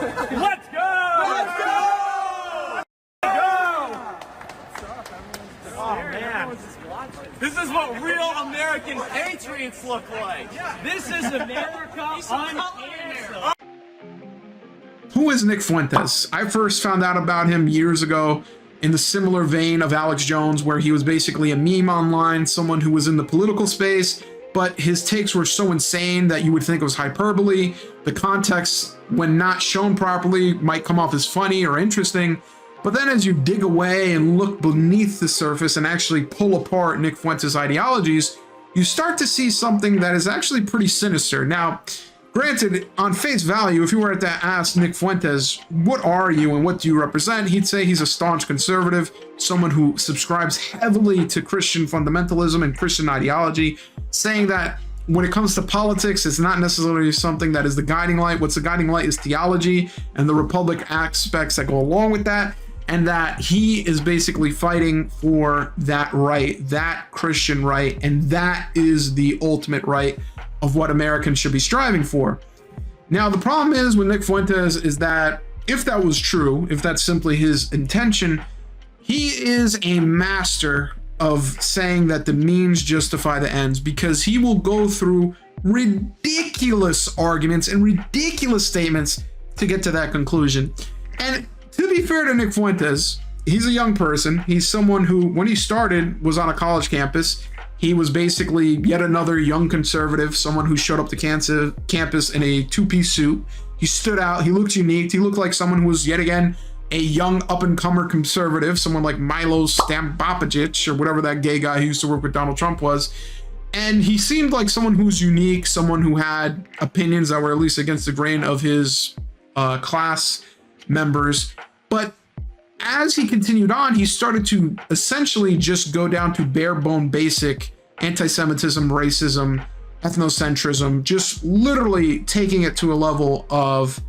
Let's go! Let's go! Oh man, this is what real American patriots look like. This is America on air. Who is Nick Fuentes? I first found out about him years ago in the similar vein of Alex Jones, where he was basically a meme online, someone who was in the political space, but his takes were so insane that you would think it was hyperbole. The context, when not shown properly, might come off as funny or interesting. But then as you dig away and look beneath the surface and actually pull apart Nick Fuentes' ideologies, you start to see something that is actually pretty sinister. Now, granted, on face value, if you were to ask Nick Fuentes, what are you and what do you represent? He'd say he's a staunch conservative, someone who subscribes heavily to Christian fundamentalism and Christian ideology, saying that when it comes to politics, it's not necessarily something that is the guiding light. What's the guiding light is theology and the Republic aspects that go along with that, and that he is basically fighting for that right, that Christian right, and that is the ultimate right of what Americans should be striving for. Now, the problem is with Nick Fuentes is that if that was true, if that's simply his intention, he is a master of saying that the means justify the ends, because he will go through ridiculous arguments and ridiculous statements to get to that conclusion. And to be fair to Nick Fuentes, he's a young person. He's someone who, when he started, was on a college campus. He was basically yet another young conservative, someone who showed up to campus in a two-piece suit. He stood out. He looked unique. He looked like someone who was yet again a young up-and-comer conservative, someone like Milo Stambapajic or whatever that gay guy who used to work with Donald Trump was. And he seemed like someone who was unique, someone who had opinions that were at least against the grain of his class members. But as he continued on, he started to essentially just go down to bare bone basic anti-Semitism, racism, ethnocentrism, just literally taking it to a level of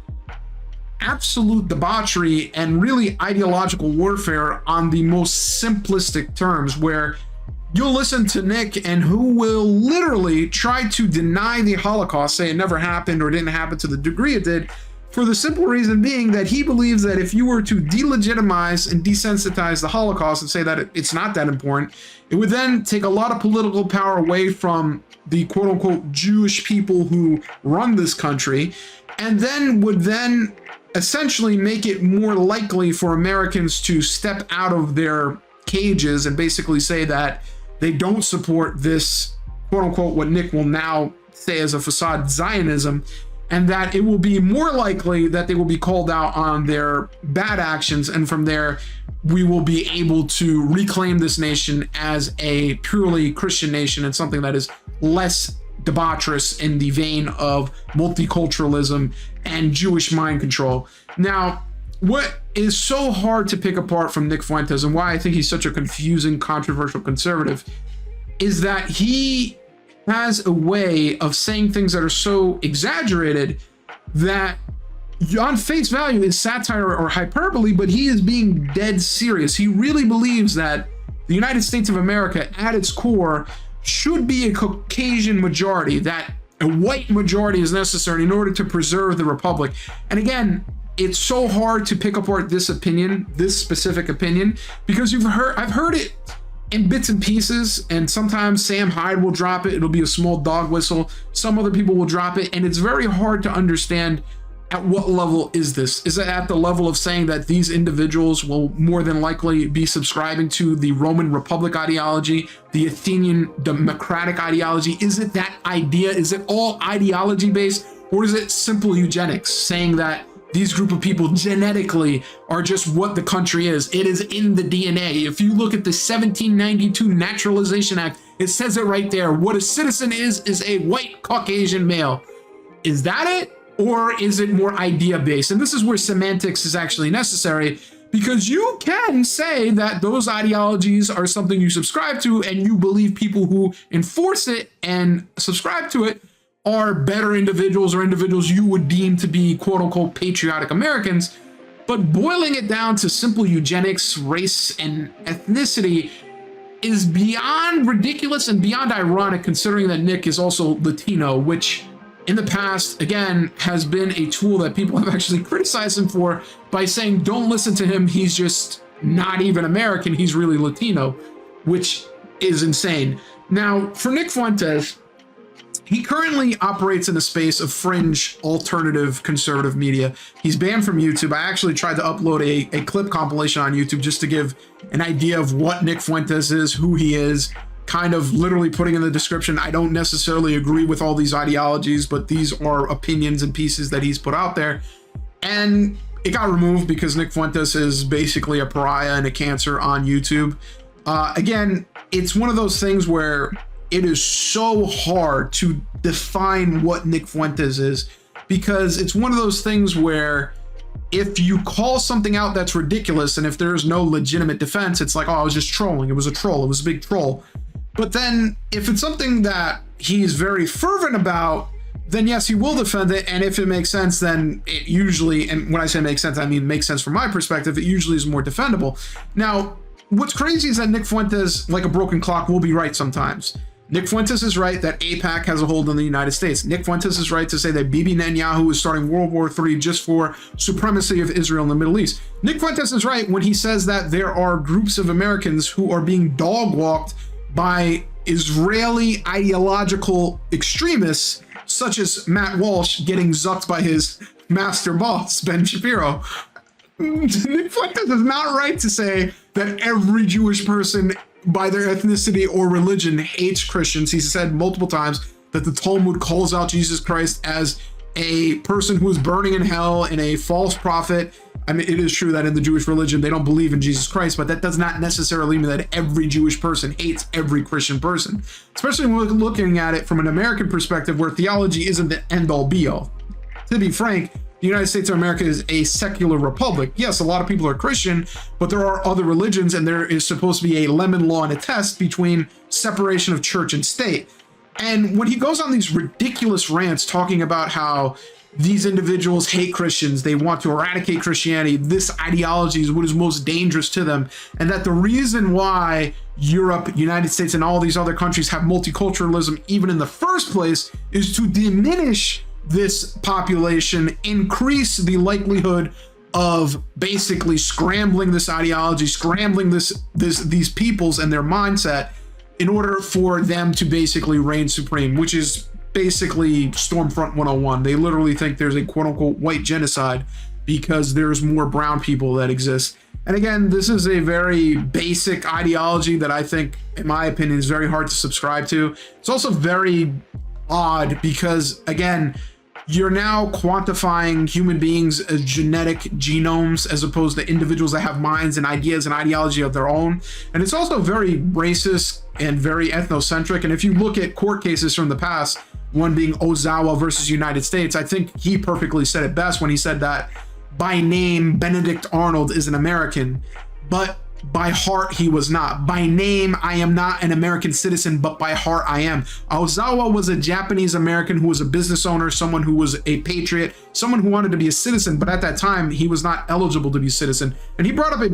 absolute debauchery and really ideological warfare on the most simplistic terms, where you'll listen to Nick and who will literally try to deny the Holocaust, say it never happened or didn't happen to the degree it did, for the simple reason being that he believes that if you were to delegitimize and desensitize the Holocaust and say that it's not that important, it would then take a lot of political power away from the quote-unquote Jewish people who run this country, and then would then essentially make it more likely for Americans to step out of their cages and basically say that they don't support this quote-unquote what Nick will now say as a facade Zionism, and that it will be more likely that they will be called out on their bad actions, and from there we will be able to reclaim this nation as a purely Christian nation and something that is less debaucherous in the vein of multiculturalism and Jewish mind control. Now, what is so hard to pick apart from Nick Fuentes, and why I think he's such a confusing, controversial conservative, is that he has a way of saying things that are so exaggerated that on face value is satire or hyperbole, but he is being dead serious. He really believes that the United States of America at its core should be a Caucasian majority, that a white majority is necessary in order to preserve the Republic. And again, it's so hard to pick apart this opinion, this specific opinion, because I've heard it in bits and pieces, and sometimes Sam Hyde will drop it. It'll be a small dog whistle. Some other people will drop it, and it's very hard to understand at what level is this. Is it at the level of saying that these individuals will more than likely be subscribing to the Roman Republic ideology, the Athenian democratic ideology? Is it that idea? Is it all ideology based, or is it simple eugenics, saying that these group of people genetically are just what the country is? It is in the DNA. If you look at the 1792 Naturalization Act, it says it right there. What a citizen is a white Caucasian male. Is that it? Or is it more idea based? And this is where semantics is actually necessary, because you can say that those ideologies are something you subscribe to, and you believe people who enforce it and subscribe to it are better individuals, or individuals you would deem to be quote unquote patriotic Americans. But boiling it down to simple eugenics, race, and ethnicity is beyond ridiculous and beyond ironic, considering that Nick is also Latino, which in the past, again, has been a tool that people have actually criticized him for by saying, don't listen to him, he's just not even American, he's really Latino, which is insane. Now, for Nick Fuentes, he currently operates in a space of fringe, alternative, conservative media. He's banned from YouTube. I actually tried to upload a clip compilation on YouTube just to give an idea of what Nick Fuentes is, who he is, kind of literally putting in the description, I don't necessarily agree with all these ideologies, but these are opinions and pieces that he's put out there. And it got removed because Nick Fuentes is basically a pariah and a cancer on YouTube. Again, it's one of those things where it is so hard to define what Nick Fuentes is, because it's one of those things where if you call something out that's ridiculous and if there's no legitimate defense, it's like, oh, I was just trolling. It was a troll. It was a big troll. But then if it's something that he's very fervent about, then yes, he will defend it. And if it makes sense, then it usually, and when I say makes sense, I mean makes sense from my perspective, it usually is more defendable. Now, what's crazy is that Nick Fuentes, like a broken clock, will be right sometimes. Nick Fuentes is right that AIPAC has a hold on the United States. Nick Fuentes is right to say that Bibi Netanyahu is starting World War III just for supremacy of Israel in the Middle East. Nick Fuentes is right when he says that there are groups of Americans who are being dog-walked by Israeli ideological extremists, such as Matt Walsh getting zucked by his master boss, Ben Shapiro. Nick Fuentes is not right to say that every Jewish person by their ethnicity or religion hates Christians. He's said multiple times that the Talmud calls out Jesus Christ as a person who is burning in hell and a false prophet. I mean, it is true that in the Jewish religion, they don't believe in Jesus Christ, but that does not necessarily mean that every Jewish person hates every Christian person, especially when we're looking at it from an American perspective where theology isn't the end-all be-all. To be frank, the United States of America is a secular republic. Yes, a lot of people are Christian, but there are other religions, and there is supposed to be a lemon law and a test between separation of church and state. And when he goes on these ridiculous rants talking about how these individuals hate Christians, they want to eradicate Christianity, this ideology is what is most dangerous to them, and that the reason why Europe, United States, and all these other countries have multiculturalism even in the first place is to diminish this population, increase the likelihood of basically scrambling this ideology, scrambling these peoples and their mindset in order for them to basically reign supreme, which is basically Stormfront 101. They literally think there's a quote-unquote white genocide because there's more brown people that exist. And again, this is a very basic ideology that I think, in my opinion, is very hard to subscribe to. It's also very odd because, again, you're now quantifying human beings as genetic genomes as opposed to individuals that have minds and ideas and ideology of their own. And it's also very racist and very ethnocentric. And if you look at court cases from the past, one being Ozawa versus United States, I think he perfectly said it best when he said that by name, Benedict Arnold is an American, but by heart, he was not. By name, I am not an American citizen, but by heart, I am. Ozawa was a Japanese American who was a business owner, someone who was a patriot, someone who wanted to be a citizen, but at that time, he was not eligible to be a citizen. And he brought up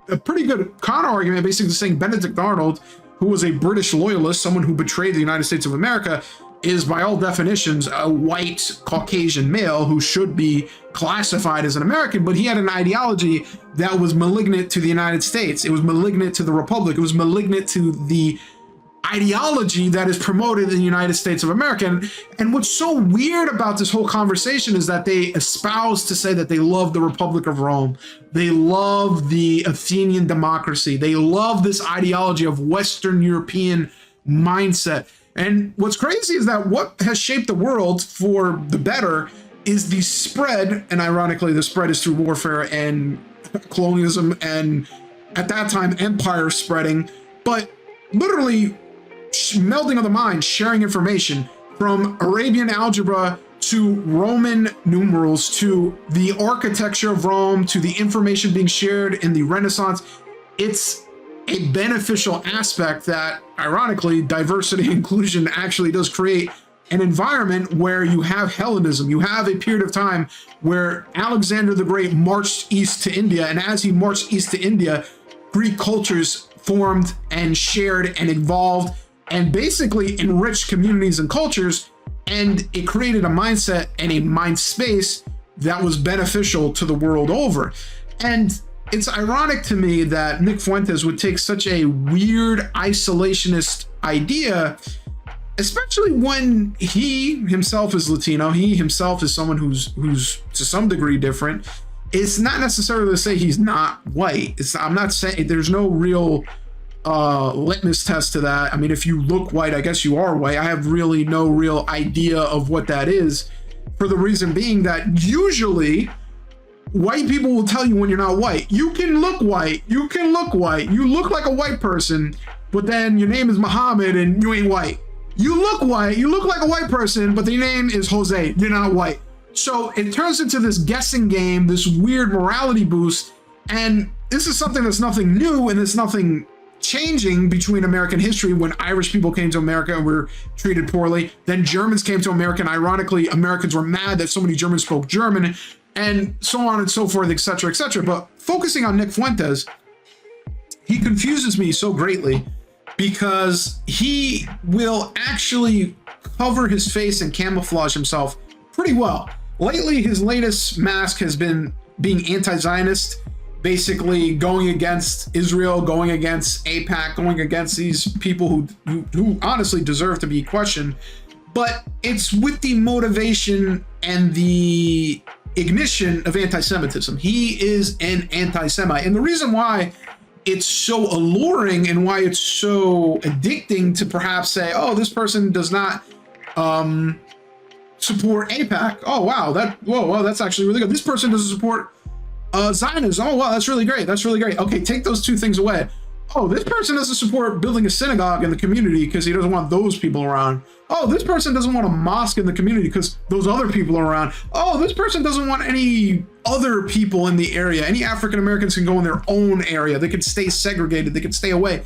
a pretty good counter argument, basically saying Benedict Arnold, who was a British loyalist, someone who betrayed the United States of America, is by all definitions a white Caucasian male who should be classified as an American, but he had an ideology that was malignant to the United States. It was malignant to the Republic. It was malignant to the ideology that is promoted in the United States of America. And what's so weird about this whole conversation is that they espouse to say that they love the Republic of Rome. They love the Athenian democracy. They love this ideology of Western European mindset. And what's crazy is that what has shaped the world for the better is the spread, and ironically, the spread is through warfare and colonialism and, at that time, empire spreading, but literally melding of the mind, sharing information from Arabian algebra to Roman numerals to the architecture of Rome to the information being shared in the Renaissance. It's a beneficial aspect that, ironically, diversity and inclusion actually does create an environment where you have Hellenism. You have a period of time where Alexander the Great marched east to India, and as he marched east to India, Greek cultures formed and shared and evolved and basically enriched communities and cultures And it created a mindset and a mind space that was beneficial to the world over. And it's ironic to me that Nick Fuentes would take such a weird isolationist idea, especially when he himself is Latino, he himself is someone who's to some degree different. It's not necessarily to say he's not white. I'm not saying there's no real litmus test to that. I mean, if you look white, I guess you are white. I have really no real idea of what that is, for the reason being that usually white people will tell you when you're not white. You can look white. You can look white. You look like a white person, but then your name is Muhammad and you ain't white. You look white. You look like a white person, but your name is Jose. You're not white. So it turns into this guessing game, this weird morality boost. And this is something that's nothing new, and it's nothing changing between American history. When Irish people came to America and were treated poorly, then Germans came to America, and ironically, Americans were mad that so many Germans spoke German, and so on and so forth, etc., etc. But focusing on Nick Fuentes, he confuses me so greatly because he will actually cover his face and camouflage himself pretty well. Lately, his latest mask has been being anti-Zionist, basically going against Israel, going against AIPAC, going against these people who honestly deserve to be questioned. But it's with the motivation and the ignition of anti-Semitism. He is an anti-Semite. And the reason why it's so alluring and why it's so addicting to perhaps say, oh, this person does not support AIPAC. Oh, wow, that's actually really good. This person doesn't support Zionism. Oh, wow, that's really great. That's really great. Okay, take those two things away. Oh, this person doesn't support building a synagogue in the community because he doesn't want those people around. Oh, this person doesn't want a mosque in the community because those other people are around. Oh, this person doesn't want any other people in the area. Any African Americans can go in their own area. They could stay segregated. They could stay away.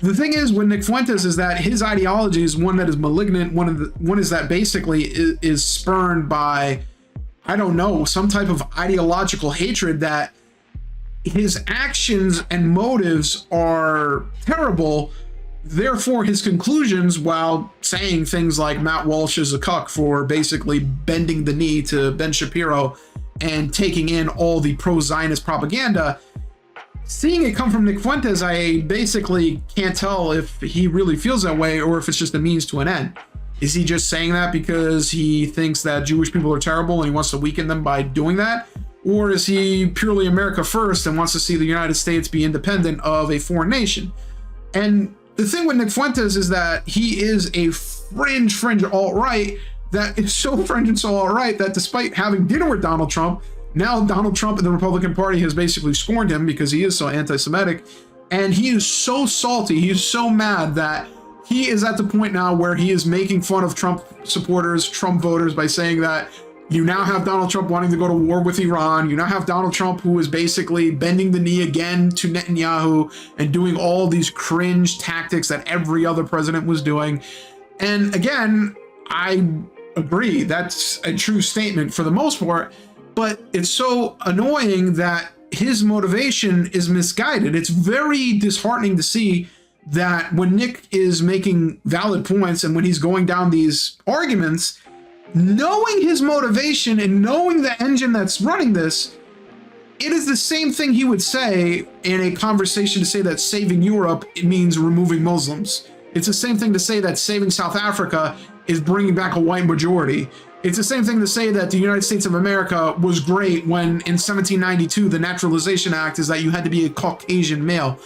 The thing is with Nick Fuentes is that his ideology is one that is malignant. One is that basically is spurned by, I don't know, some type of ideological hatred, that his actions and motives are terrible. Therefore, his conclusions, while saying things like Matt Walsh is a cuck for basically bending the knee to Ben Shapiro and taking in all the pro-Zionist propaganda, seeing it come from Nick Fuentes, I basically can't tell if he really feels that way or if it's just a means to an end. Is he just saying that because he thinks that Jewish people are terrible and he wants to weaken them by doing that? Or is he purely America first and wants to see the United States be independent of a foreign nation? And the thing with Nick Fuentes is that he is a fringe alt-right that is so fringe and so alt-right that despite having dinner with Donald Trump, now Donald Trump and the Republican Party has basically scorned him because he is so anti-Semitic. And he is so salty, he is so mad that he is at the point now where he is making fun of Trump supporters, Trump voters, by saying that you now have Donald Trump wanting to go to war with Iran. You now have Donald Trump who is basically bending the knee again to Netanyahu and doing all these cringe tactics that every other president was doing. And again, I agree, that's a true statement for the most part, but it's so annoying that his motivation is misguided. It's very disheartening to see that when Nick is making valid points and when he's going down these arguments, knowing his motivation and knowing the engine that's running this, it is the same thing he would say in a conversation to say that saving Europe means removing Muslims. It's the same thing to say that saving South Africa is bringing back a white majority. It's the same thing to say that the United States of America was great when in 1792, the Naturalization Act is that you had to be a Caucasian male.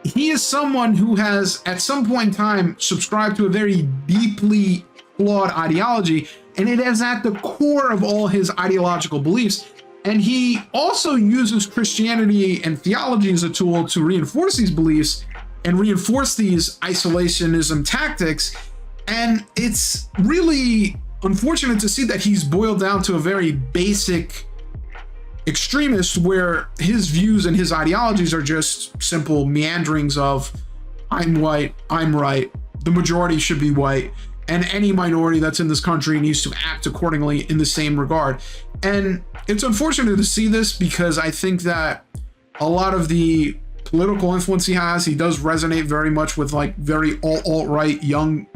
He is someone who has, at some point in time, subscribed to a very deeply flawed ideology, and it is at the core of all his ideological beliefs. And he also uses Christianity and theology as a tool to reinforce these beliefs and reinforce these isolationism tactics. And it's really unfortunate to see that he's boiled down to a very basic extremist where his views and his ideologies are just simple meanderings of I'm white, I'm right, the majority should be white, and any minority that's in this country needs to act accordingly in the same regard. And it's unfortunate to see this because I think that a lot of the political influence he has, he does resonate very much with like very alt-right young,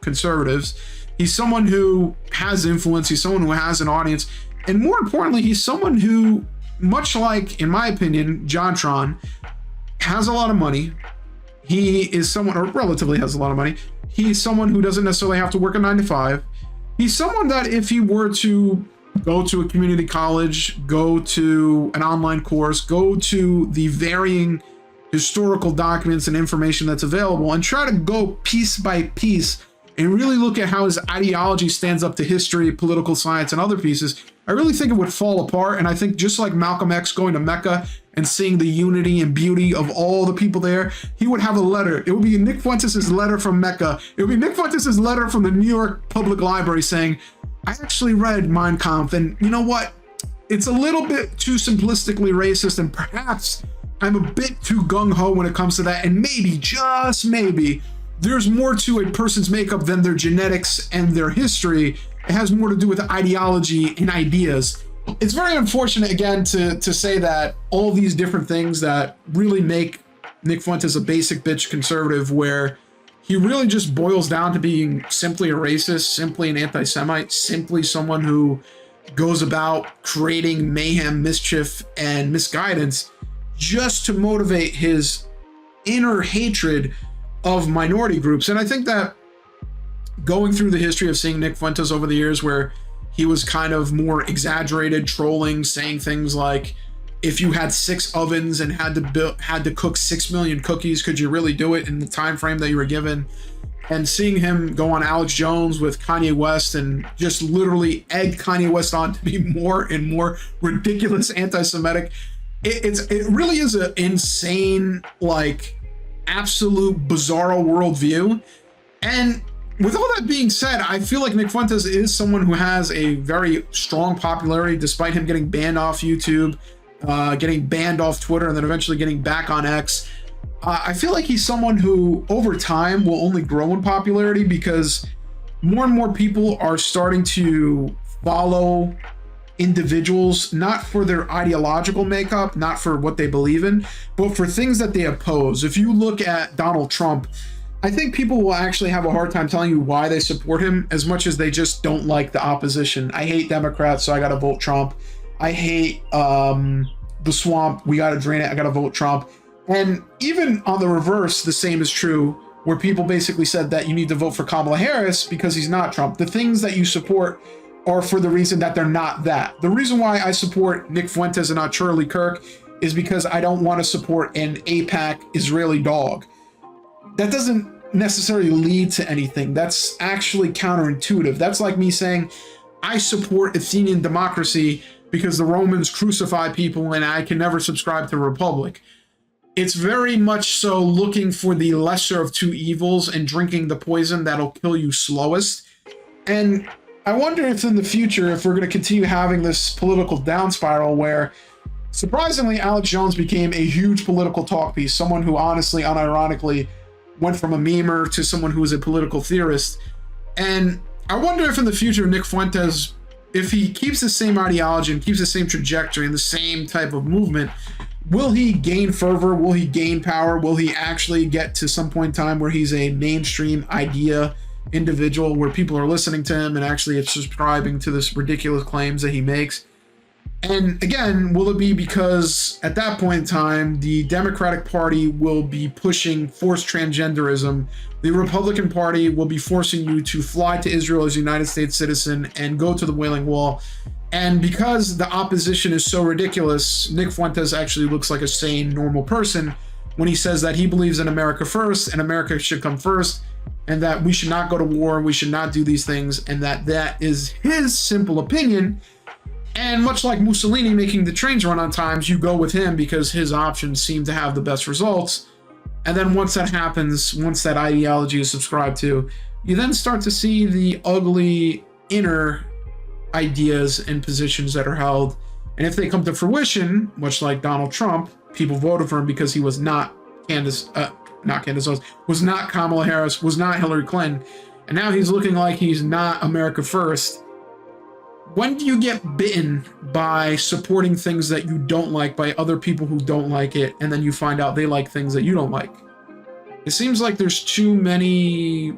conservatives. He's someone who has influence. He's someone who has an audience. And more importantly, he's someone who, much like, in my opinion, JonTron, has a lot of money. He is someone, or relatively has a lot of money. He's someone who doesn't necessarily have to work a 9 to 5. He's someone that if he were to go to a community college, go to an online course, go to the varying historical documents and information that's available and try to go piece by piece and really look at how his ideology stands up to history, political science, and other pieces, I really think it would fall apart. And I think just like Malcolm X going to Mecca and seeing the unity and beauty of all the people there, he would have a letter. It would be Nick Fuentes' letter from Mecca. It would be Nick Fuentes' letter from the New York Public Library saying, I actually read Mein Kampf, and you know what? It's a little bit too simplistically racist, and perhaps I'm a bit too gung-ho when it comes to that, and maybe, just maybe, there's more to a person's makeup than their genetics and their history. It has more to do with ideology and ideas. It's very unfortunate, again, to say that all these different things that really make Nick Fuentes a basic bitch conservative, where he really just boils down to being simply a racist, simply an anti-Semite, simply someone who goes about creating mayhem, mischief, and misguidance just to motivate his inner hatred of minority groups. And I think that going through the history of seeing Nick Fuentes over the years, where he was kind of more exaggerated, trolling, saying things like, if you had 6 ovens and had to cook 6 million cookies, could you really do it in the time frame that you were given? And seeing him go on Alex Jones with Kanye West and just literally egg Kanye West on to be more and more ridiculous anti-Semitic. It really is an insane, like, absolute bizarro worldview. And with all that being said, I feel like Nick Fuentes is someone who has a very strong popularity, despite him getting banned off YouTube, getting banned off Twitter, and then eventually getting back on X. I feel like he's someone who over time will only grow in popularity because more and more people are starting to follow individuals, not for their ideological makeup, not for what they believe in, but for things that they oppose. If you look at Donald Trump, I think people will actually have a hard time telling you why they support him as much as they just don't like the opposition. I hate Democrats, so I gotta vote Trump. I hate the swamp, we gotta drain it, I gotta vote Trump. And even on the reverse, the same is true, where people basically said that you need to vote for Kamala Harris because he's not Trump. The things that you support are for the reason that they're not that. The reason why I support Nick Fuentes and not Charlie Kirk is because I don't want to support an AIPAC Israeli dog. That doesn't necessarily lead to anything. That's actually counterintuitive. That's like me saying, I support Athenian democracy because the Romans crucified people and I can never subscribe to a republic. It's very much so looking for the lesser of two evils and drinking the poison that'll kill you slowest. And I wonder if in the future, if we're going to continue having this political down spiral where, surprisingly, Alex Jones became a huge political talk piece, someone who honestly, unironically, went from a memer to someone who was a political theorist. And I wonder if in the future, Nick Fuentes, if he keeps the same ideology and keeps the same trajectory and the same type of movement, will he gain fervor? Will he gain power? Will he actually get to some point in time where he's a mainstream idea individual, where people are listening to him and actually subscribing to this ridiculous claims that he makes? And again, will it be because at that point in time, the Democratic Party will be pushing forced transgenderism, the Republican Party will be forcing you to fly to Israel as a United States citizen and go to the Wailing Wall? And because the opposition is so ridiculous, Nick Fuentes actually looks like a sane, normal person when he says that he believes in America first and America should come first, and that we should not go to war, we should not do these things, and that is his simple opinion. And much like Mussolini making the trains run on times, you go with him because his options seem to have the best results. And then once that happens, once that ideology is subscribed to, you then start to see the ugly inner ideas and positions that are held. And if they come to fruition, much like Donald Trump, people voted for him because he was not was not Kamala Harris, was not Hillary Clinton, and now he's looking like he's not America first. When do you get bitten by supporting things that you don't like by other people who don't like it, and then you find out they like things that you don't like? It seems like there's too many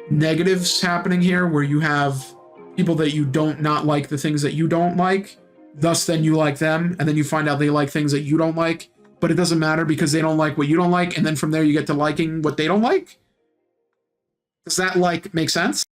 negatives happening here, where you have people that you don't not like the things that you don't like, thus then you like them, and then you find out they like things that you don't like, but it doesn't matter because they don't like what you don't like, and then from there you get to liking what they don't like. Does that, like, make sense?